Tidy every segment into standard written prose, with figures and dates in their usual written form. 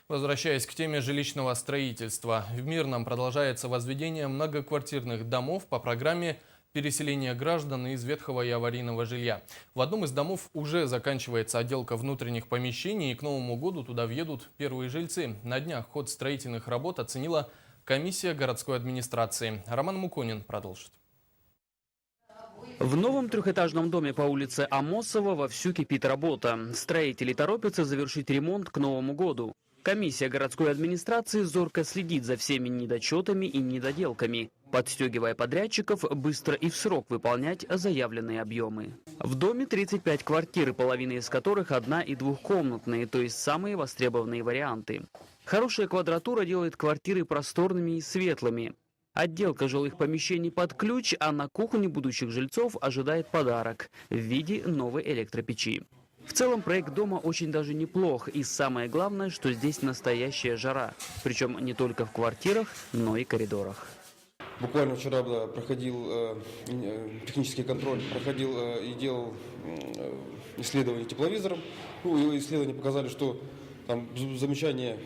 Возвращаясь к теме жилищного строительства, в Мирном продолжается возведение многоквартирных домов по программе переселения граждан из ветхого и аварийного жилья. В одном из домов уже заканчивается отделка внутренних помещений, и к Новому году туда въедут первые жильцы. На днях ход строительных работ оценила комиссия городской администрации. Роман Муконин продолжит. В новом трехэтажном доме по улице Амосова вовсю кипит работа. Строители торопятся завершить ремонт к Новому году. Комиссия городской администрации зорко следит за всеми недочетами и недоделками, подстегивая подрядчиков быстро и в срок выполнять заявленные объемы. В доме 35 квартир, половина из которых одно- и двухкомнатные, то есть самые востребованные варианты. Хорошая квадратура делает квартиры просторными и светлыми. Отделка жилых помещений под ключ, а на кухне будущих жильцов ожидает подарок в виде новой электропечи. В целом проект дома очень даже неплох, и самое главное, что здесь настоящая жара, причем не только в квартирах, но и коридорах. Буквально вчера проходил технический контроль, и делал исследование тепловизором. Исследования показали, что там замечания,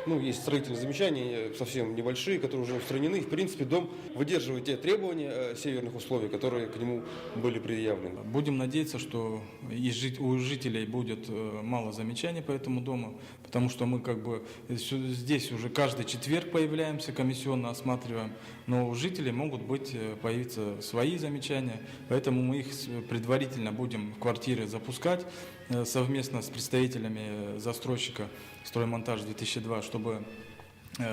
есть строительные замечания совсем небольшие, которые уже устранены. В принципе, дом выдерживает те требования северных условий, которые к нему были предъявлены. Будем надеяться, что у жителей будет мало замечаний по этому дому, потому что мы здесь уже каждый четверг появляемся, комиссионно осматриваем, но у жителей могут появиться свои замечания, поэтому мы их предварительно будем в квартиры запускать совместно с представителями застройщика «Строймонтаж-2002», чтобы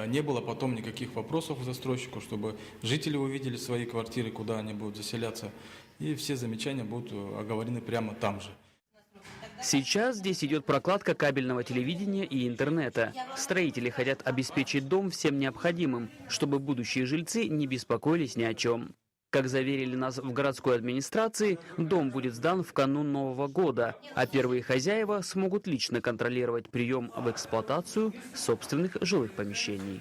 не было потом никаких вопросов к застройщику, чтобы жители увидели свои квартиры, куда они будут заселяться, и все замечания будут оговорены прямо там же. Сейчас здесь идет прокладка кабельного телевидения и интернета. Строители хотят обеспечить дом всем необходимым, чтобы будущие жильцы не беспокоились ни о чем. Как заверили нас в городской администрации, дом будет сдан в канун Нового года, а первые хозяева смогут лично контролировать прием в эксплуатацию собственных жилых помещений.